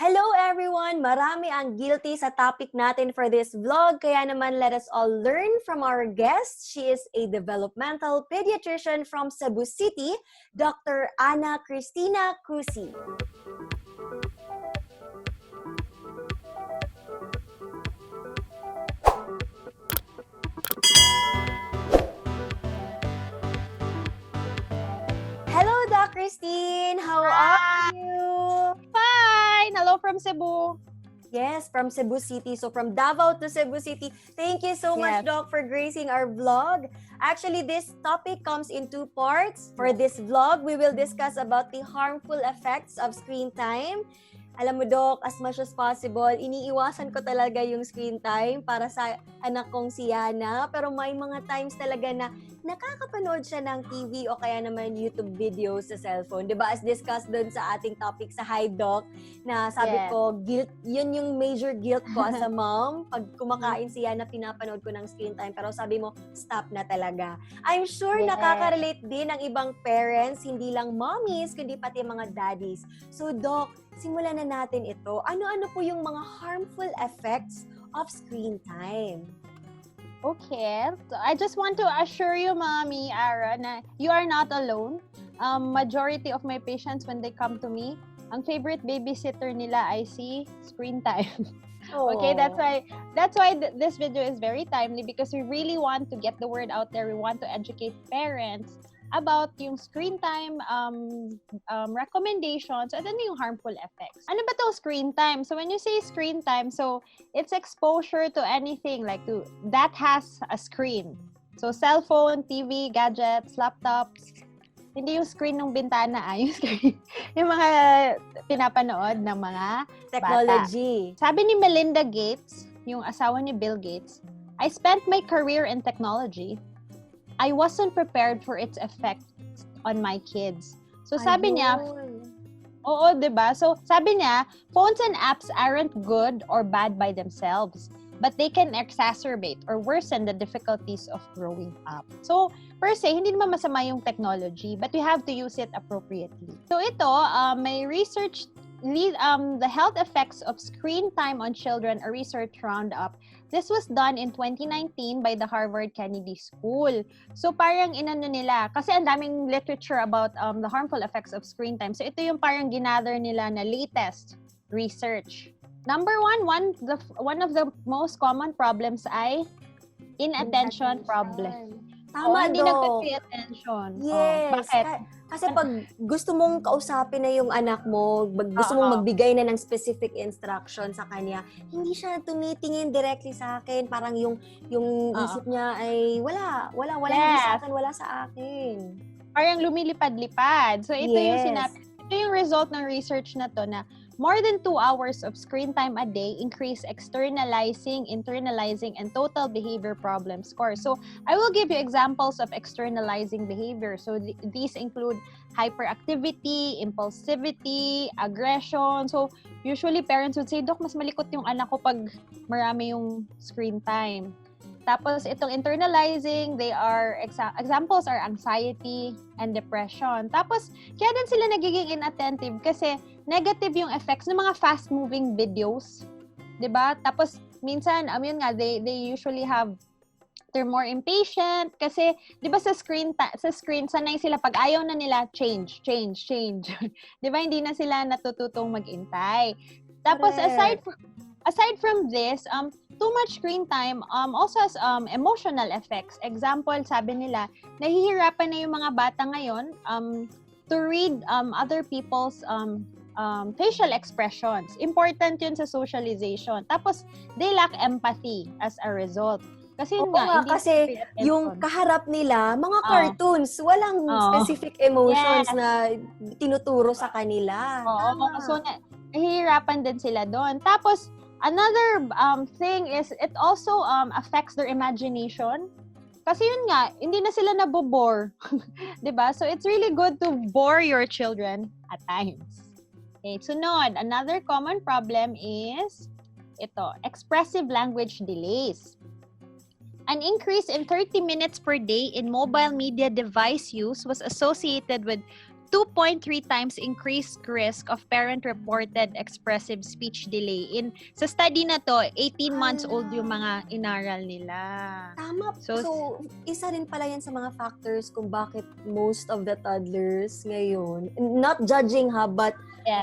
Hello everyone! Marami ang guilty sa topic natin for this vlog, kaya naman let us all learn from our guest. She is a developmental pediatrician from Cebu City, Dr. Christina Cusi. Hello, Doc Christine! How are you? Fine! Hello from Cebu. Yes, from Cebu City. So from Davao to Cebu City. Thank you so much, Doc, for gracing our vlog. Actually, this topic comes in two parts. For this vlog, we will discuss about the harmful effects of screen time. Alam mo, Doc, as much as possible, iniiwasan ko talaga yung screen time para sa anak kong si Yana. Pero may mga times talaga na nakakapanood siya ng TV o kaya naman YouTube videos sa cellphone. Diba? As discussed doon sa ating topic sa Hi Doc, na sabi ko, guilt, yun yung major guilt ko as a mom. Pag kumakain si Yana, pinapanood ko ng screen time. Pero sabi mo, stop na talaga. I'm sure nakaka-relate din ang ibang parents, hindi lang mommies, kundi pati mga daddies. So Doc, simulan na natin ito. Ano-ano po yung mga harmful effects of screen time? Okay. So I just want to assure you, Mommy, Ara, na you are not alone. Majority of my patients, when they come to me, ang favorite babysitter nila ay si screen time. Okay, that's why this video is very timely because we really want to get the word out there. We want to educate parents about yung screen time recommendations at ano yung harmful effects. Ano ba tong screen time? So when you say screen time, so it's exposure to anything like that has a screen. So cellphone, TV, gadgets, laptops. Hindi yung screen ng bintana, yung screen. Yung mga pinapanood ng mga technology. Bata. Sabi ni Melinda Gates, yung asawa ni Bill Gates, I spent my career in technology. I wasn't prepared for its effect on my kids. So sabi niya, oo, 'di ba? So sabi niya, phones and apps aren't good or bad by themselves, but they can exacerbate or worsen the difficulties of growing up. So per se, hindi naman masama yung technology, but we have to use it appropriately. So ito, may research the health effects of screen time on children, a research roundup. This was done in 2019 by the Harvard Kennedy School. So parang inano nila, kasi ang daming literature about the harmful effects of screen time. So ito yung parang ginather nila na latest research. Number one of the most common problems ay inattention problem. Tama, hindi nagpe-pay attention. Yes. Bakit? Kasi pag gusto mong kausapin na yung anak mo, gusto mong magbigay na ng specific instruction sa kanya, hindi siya tumitingin directly sa akin. Parang yung isip niya ay wala wala sa akin. Parang lumilipad-lipad. So ito yung sinabi. Ito yung result ng research na to na more than 2 hours of screen time a day increase externalizing, internalizing, and total behavior problem score. So I will give you examples of externalizing behavior. So these include hyperactivity, impulsivity, aggression. So usually parents would say, Dok, mas malikot yung anak ko pag marami yung screen time. Tapos itong internalizing, they are examples are anxiety and depression. Tapos kaya din sila nagiging inattentive kasi negative yung effects ng mga fast-moving videos, 'di ba? Tapos minsan yun nga they usually they're more impatient kasi 'di ba sa screen sanay sila pag ayaw na nila change. 'Di ba hindi na sila natututong mag-intay. Tapos aside from this, too much screen time also has emotional effects. Example, sabi nila, nahihirapan na yung mga bata ngayon to read other people's facial expressions. Important yun sa socialization. Tapos, they lack empathy as a result. Kasi kasi yung kaharap nila, mga cartoons, walang specific emotions na tinuturo sa kanila. So, nahihirapan din sila doon. Tapos, another thing is it also affects their imagination. Kasi yun nga, hindi na sila nabobore. 'Di ba? So it's really good to bore your children at times. Okay, sunod, another common problem is expressive language delays. An increase in 30 minutes per day in mobile media device use was associated with 2.3 times increased risk of parent-reported expressive speech delay. Sa study na to, 18 months old yung mga inaral nila. Tama. So, isa rin pala yan sa mga factors kung bakit most of the toddlers ngayon, not judging ha, but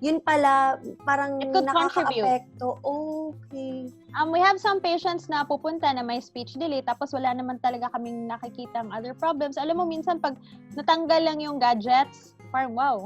yun pala, parang nakaka-apekto. Okay. We have some patients na pupunta na may speech delay tapos wala naman talaga kaming nakikitang other problems. Alam mo, minsan pag natanggal lang yung gadgets, parang wow.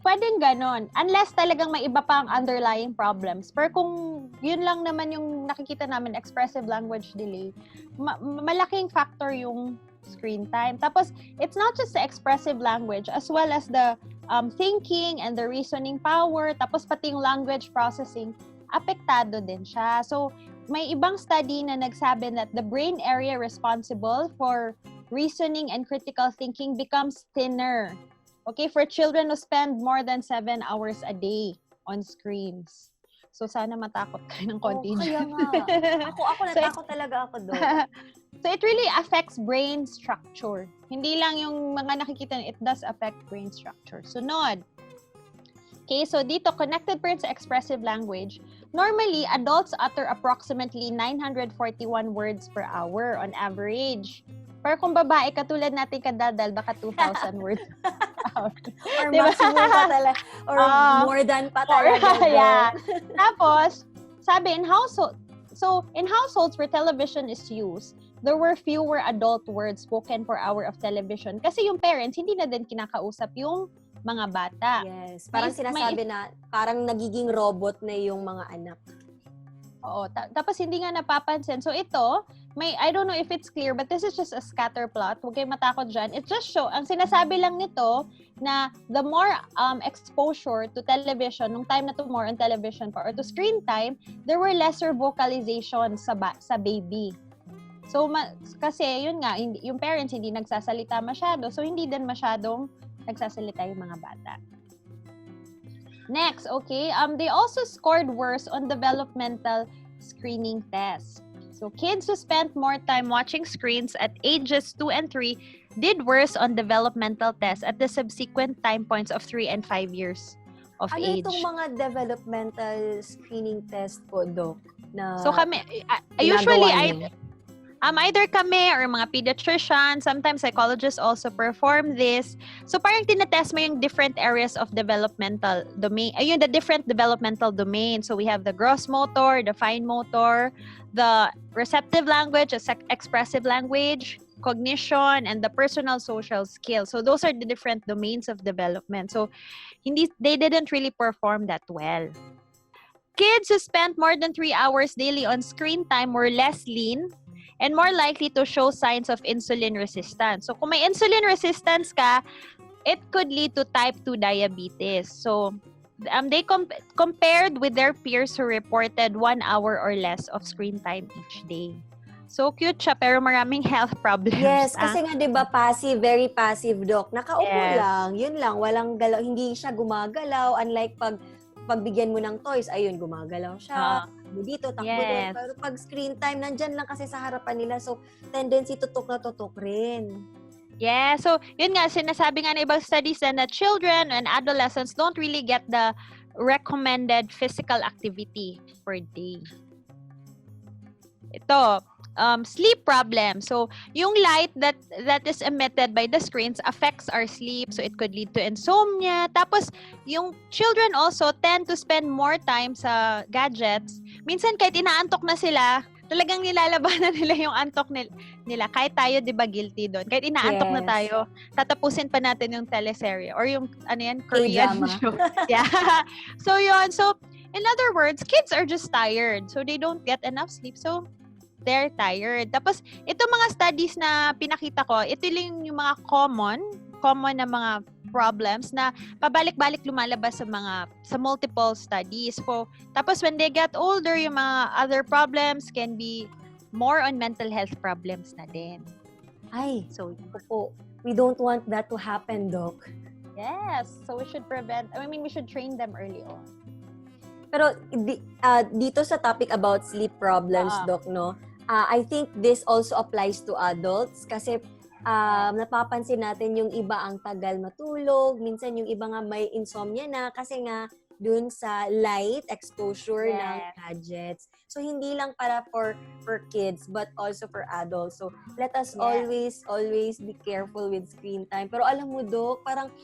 Pwedeng ganon. Unless talagang may iba pang underlying problems. Pero kung yun lang naman yung nakikita namin, expressive language delay, malaking factor yung screen time. Tapos, it's not just the expressive language as well as the thinking and the reasoning power, tapos pati yung language processing, apektado din siya. So, may ibang study na nagsabi that the brain area responsible for reasoning and critical thinking becomes thinner. Okay, for children who spend more than 7 hours a day on screens. So, sana matakot kayo ng konti. Kaya nga. Ako natakot talaga ako doon. So, it really affects brain structure. Hindi lang yung mga nakikita, it does affect brain structure. Sunod. Okay, so dito, connected parents sa expressive language. Normally, adults utter approximately 941 words per hour on average. Pero kung babae, katulad natin kadadal, baka 2,000 words per hour. Or maximum pa talaga. Or more than pa talaga. Yeah. Tapos, sabi, in households where television is used, there were fewer adult words spoken per hour of television. Kasi yung parents, hindi na din kinakausap yung mga bata. Yes. Parang sinasabi na, parang nagiging robot na yung mga anak. Oo. Tapos hindi nga napapansin. So ito, I don't know if it's clear, but this is just a scatter plot. Huwag kayo matakot dyan. It just show, ang sinasabi lang nito, na the more exposure to television, nung time na to more on television or to screen time, there were lesser vocalization sa baby. So, kasi yun nga, yung parents hindi nagsasalita masyado, so hindi din masyadong nagsasalita yung mga bata. Next, okay, they also scored worse on developmental screening tests. So, kids who spent more time watching screens at ages 2 and 3 did worse on developmental tests at the subsequent time points of 3 and 5 years of age. Ano itong mga developmental screening test po, Doc? So, kami, usually, either kami or mga pediatricians, sometimes psychologists also perform this. So parang tinetest mo yung different areas of developmental domain. Ayun, the different developmental domains. So we have the gross motor, the fine motor, the receptive language, the expressive language, cognition, and the personal social skills. So those are the different domains of development. So they didn't really perform that well. Kids who spent more than 3 hours daily on screen time were less lean and more likely to show signs of insulin resistance. So, kung may insulin resistance ka, it could lead to type 2 diabetes. So, they compared with their peers who reported 1 hour or less of screen time each day. So, cute siya, pero maraming health problems. Yes, kasi nga, di ba, passive, very passive, Doc. Nakaupo lang, yun lang, walang galaw, hindi siya gumagalaw, unlike pagbigyan mo ng toys, ayun, gumagalaw siya. Dito, takbo doon. Pero pag screen time, nandyan lang kasi sa harapan nila. So, tendency tutok na tutok rin. Yeah. So, yun nga, sinasabi nga na ibang studies na children and adolescents don't really get the recommended physical activity per day. Ito, sleep problem. So, yung light that is emitted by the screens affects our sleep. So, it could lead to insomnia. Tapos, yung children also tend to spend more time sa gadgets. Minsan, kahit inaantok na sila, talagang nilalabanan nila yung antok nila. Kahit tayo, di ba, guilty doon. Kahit inaantok na tayo, tatapusin pa natin yung teleserye or yung, Korean show. Yeah. So, yun. So, in other words, kids are just tired. So, they don't get enough sleep. So, they're tired. Tapos, ito mga studies na pinakita ko, ito lang yung mga common na mga problems na pabalik-balik lumalabas sa multiple studies. Tapos, when they get older, yung mga other problems can be more on mental health problems na din. So, we don't want that to happen, Doc. Yes. So, we should we should train them early on. Pero, dito sa topic about sleep problems, Doc, no? I think this also applies to adults kasi napapansin natin yung iba ang tagal matulog, minsan yung iba nga may insomnia na kasi nga dun sa light exposure ng gadgets. So, hindi lang para for kids, but also for adults. So, let us always be careful with screen time. Pero alam mo, Dok, parang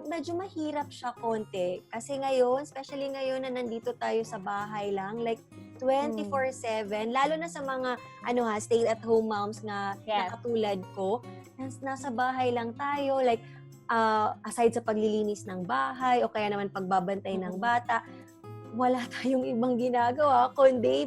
medyo mahirap siya konti. Kasi ngayon, especially ngayon na nandito tayo sa bahay lang, like 24/7, lalo na sa mga stay-at-home moms na katulad ko, nasa bahay lang tayo, like aside sa paglilinis ng bahay o kaya naman pagbabantay ng bata, wala tayong ibang ginagawa kundi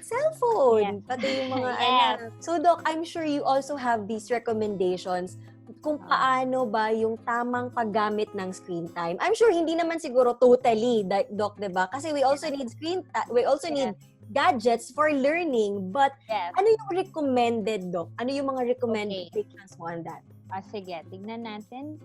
cellphone. Pati yung mga anak. So, Doc, I'm sure you also have these recommendations kung paano ba yung tamang paggamit ng screen time. I'm sure hindi naman siguro totally, Doc, diba? Kasi we also need need gadgets for learning. But ano yung recommended, Doc? Ano yung mga recommendations mo on that? Sige, tignan natin.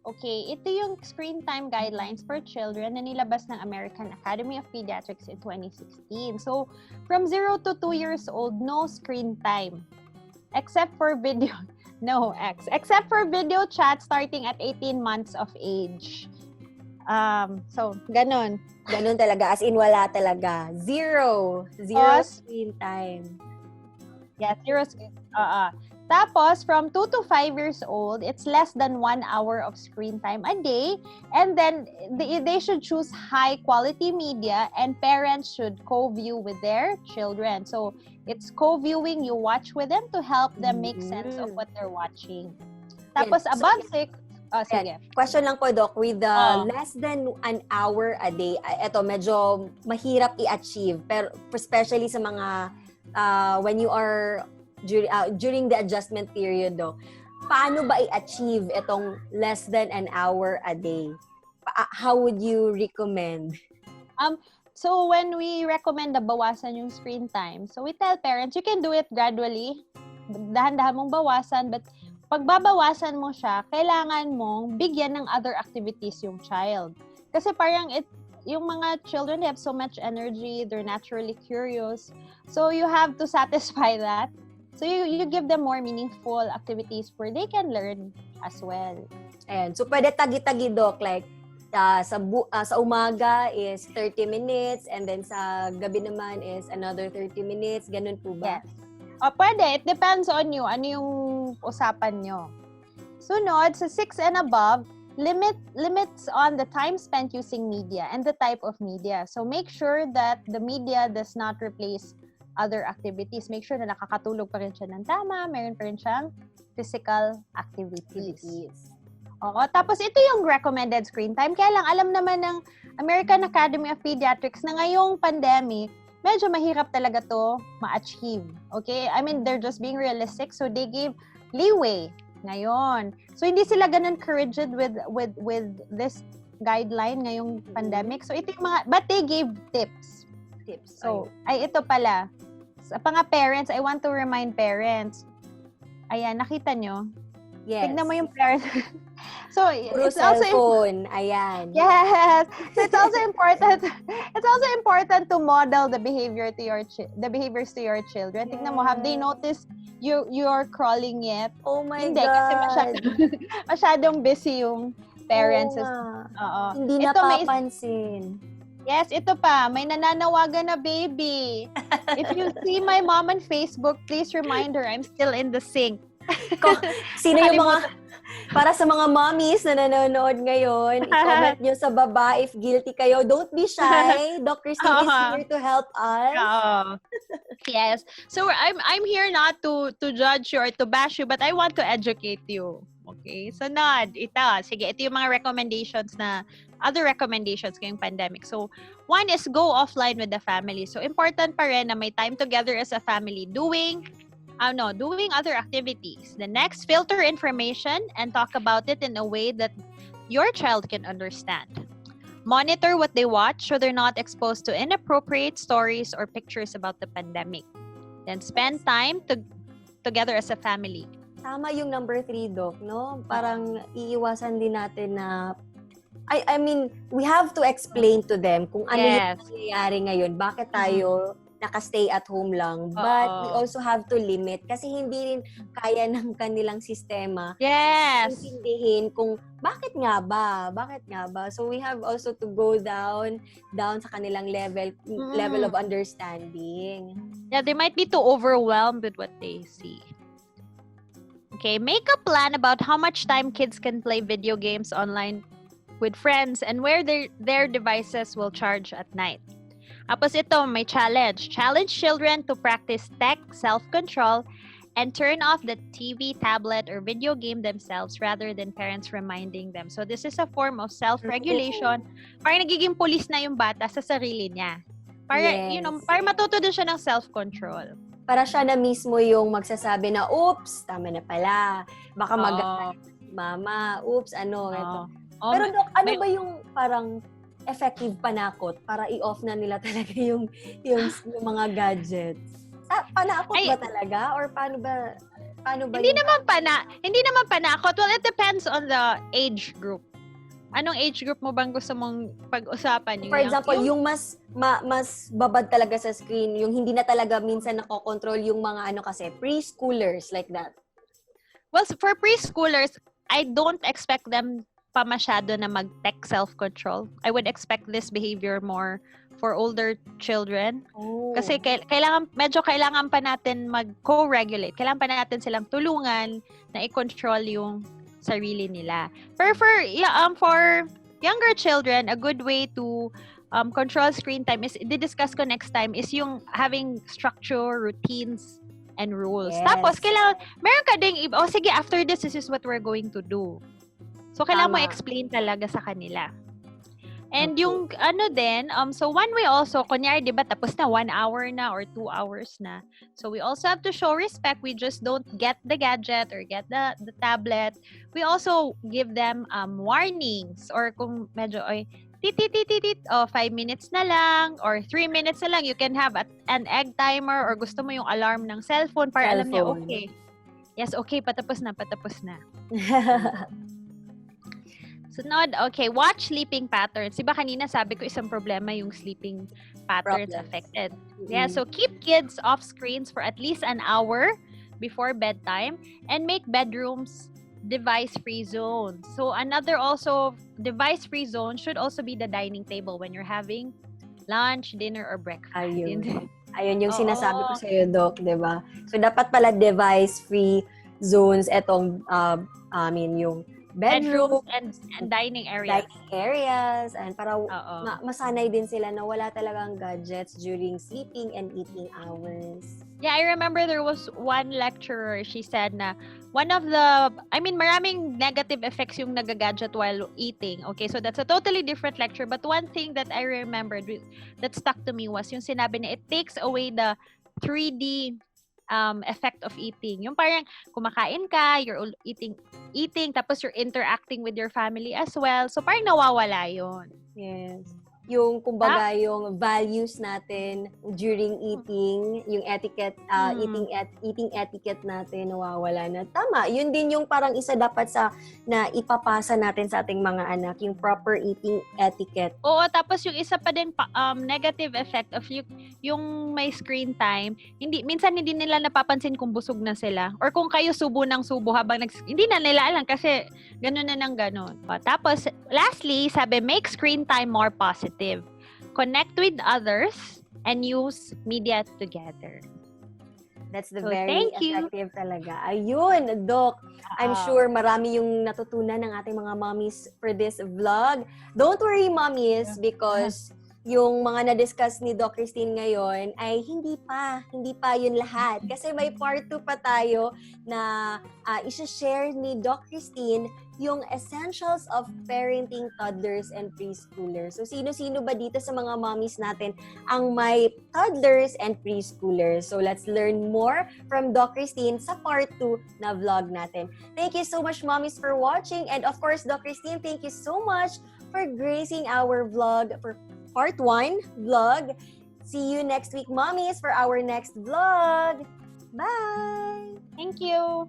Okay, ito yung screen time guidelines for children na nilabas ng American Academy of Pediatrics in 2016. So, from 0 to 2 years old, no screen time. Except for video chat starting at 18 months of age. So, ganon. Ganon talaga, as in wala talaga. Zero screen time. Yeah, zero screen. Tapos, from 2 to 5 years old, it's less than 1 hour of screen time a day. And then, they should choose high-quality media and parents should co-view with their children. So, it's co-viewing, you watch with them to help them make sense of what they're watching. Tapos, above 6, sige. Question lang po, Doc, with the less than an hour a day, eto, medyo mahirap i-achieve. Pero, especially sa mga, when you are during the adjustment period, Doc, paano ba i-achieve itong less than an hour a day? How would you recommend? So when we recommend na bawasan yung screen time, so we tell parents, you can do it gradually. Dahan-dahan mong bawasan, but pag babawasan mo siya, kailangan mong bigyan ng other activities yung child. Kasi parang yung mga children, they have so much energy, they're naturally curious. So you have to satisfy that. So you give them more meaningful activities where they can learn as well. Ayan. So pwede tagi-tagi, Doc, like sa umaga is 30 minutes and then sa gabi naman is another 30 minutes. Ganun po ba? Yes. Pwede. It depends on you. Ano yung usapan nyo. Sunod, sa 6 and above, limits on the time spent using media and the type of media. So make sure that the media does not replace other activities. Make sure na nakakatulog pa rin siya ng tama, meron pa rin siyang physical activities. Oo, tapos ito yung recommended screen time. Kaya lang, alam naman ng American Academy of Pediatrics na ngayong pandemic, medyo mahirap talaga to ma-achieve. Okay? I mean, they're just being realistic, so they gave leeway ngayon. So, hindi sila ganun rigid with this guideline ngayong pandemic. So, ito yung but they gave tips. So, ito pala. Sa mga parents, I want to remind parents. Ayan, nakita nyo? Yes. Tignan mo yung parents. So, it's also ayan. Yes. So, it's also important. It's also important to model the behaviors to your children. Yes. Tignan mo, have they noticed you're crawling yet? Oh my Hindi, God. kasi masyadong busy yung parents. Hindi napapansin. Yes, ito pa. May nananawagan na baby. If you see my mom on Facebook, please remind her I'm still in the sink. Sino yung mga, para sa mga mommies na nanonood ngayon, i-comment nyo sa baba if guilty kayo. Don't be shy. Doc Christina is here to help us. Yes. So I'm here not to judge you or to bash you, but I want to educate you. Okay? So, sige, ito yung mga other recommendations ngayong pandemic. So, one is go offline with the family. So, important pa rin na may time together as a family doing other activities. The next, filter information and talk about it in a way that your child can understand. Monitor what they watch so they're not exposed to inappropriate stories or pictures about the pandemic. Then, spend time together as a family. Tama yung number 3, Doc, no? Parang iiwasan din natin na I mean, we have to explain to them kung ano yung nangyayari ngayon, bakit tayo naka-stay at home lang. But we also have to limit kasi hindi rin kaya ng kanilang sistema. Yes. Intindihin kung bakit nga ba? So we have also to go down sa kanilang level of understanding. Yeah, they might be too overwhelmed with what they see. Okay, make a plan about how much time kids can play video games online with friends and where their devices will charge at night. Tapos ito, may challenge. Challenge children to practice tech self-control and turn off the TV, tablet, or video game themselves rather than parents reminding them. So this is a form of self-regulation. Parang nagiging pulis na yung bata sa sarili niya. Para, para matuto din siya ng self-control. Para siya na mismo yung magsasabi na, oops, tama na pala. Baka mag-galit mama, oops, ito. Pero Doc, ano ba yung parang effective panakot para i-off na nila talaga yung mga gadgets? Panakot ba talaga? Or paano ba hindi naman panakot. Well, it depends on the age group. Anong age group mo bang gusto mong pag-usapan? For example, yung mas babad talaga sa screen, yung hindi na talaga minsan nakokontrol yung mga kasi, preschoolers like that. Well, for preschoolers, I don't expect them pa masyado na mag-tech self-control. I would expect this behavior more for older children. Kasi kailangan pa natin mag-co-regulate. Kailangan pa natin silang tulungan na i-control yung sarili nila. Pero for younger children, a good way to control screen time is, di-discuss ko next time, is yung having structure, routines, and rules. Yes. Tapos, meron ka ding, sige, after this is what we're going to do. So, kailangan mo explain talaga sa kanila. And yung so one way also, kunyari, di ba, tapos na 1 hour na or 2 hours na. So, we also have to show respect. We just don't get the gadget or get the tablet. We also give them warnings or kung medyo, 5 minutes na lang or 3 minutes na lang, you can have an egg timer or gusto mo yung alarm ng cellphone para alam niya, okay. Yes, okay, patapos na. Sunod, okay, watch sleeping patterns. Diba kanina sabi ko isang problema yung sleeping patterns affected. Yeah, so keep kids off screens for at least an hour before bedtime and make bedrooms device-free zones. So another also device-free zone should also be the dining table when you're having lunch, dinner, or breakfast. Ayun yung sinasabi ko sa iyo, Doc, diba? So dapat pala device-free zones etong yung bedrooms and dining areas. And para masanay din sila na wala talagang gadgets during sleeping and eating hours. Yeah, I remember there was one lecturer, she said na maraming negative effects yung nagagadget while eating. Okay, so that's a totally different lecture. But one thing that I remembered that stuck to me was yung sinabi na it takes away the 3D effect of eating. Yung parang kumakain ka, you're eating, tapos you're interacting with your family as well. So parang nawawala yun. Yes. Yung kumbaga yung values natin during eating, yung etiquette, eating etiquette natin nawawala na. Tama, yun din yung parang isa dapat na ipapasa natin sa ating mga anak, yung proper eating etiquette. Oo, tapos yung isa pa din negative effect of yung may screen time, minsan hindi nila napapansin kung busog na sila or kung kayo subo ng subo habang hindi na nila alam kasi ganun na ng ganun. Tapos lastly, sabi make screen time more positive. Connect with others and use media together. That's the very effective talaga. Ayun, Doc. I'm sure marami yung natutunan ng ating mga mommies for this vlog. Don't worry, mommies, because yung mga na-discuss ni Doc Christine ngayon ay hindi pa yun lahat. Kasi may part 2 pa tayo na isa-share ni Doc Christine yung essentials of parenting toddlers and preschoolers. So, sino-sino ba dito sa mga mommies natin ang may toddlers and preschoolers? So, let's learn more from Doc Christine sa part 2 na vlog natin. Thank you so much, mommies, for watching. And of course, Doc Christine, thank you so much for gracing our vlog for part 1 vlog. See you next week, mommies, for our next vlog. Bye! Thank you!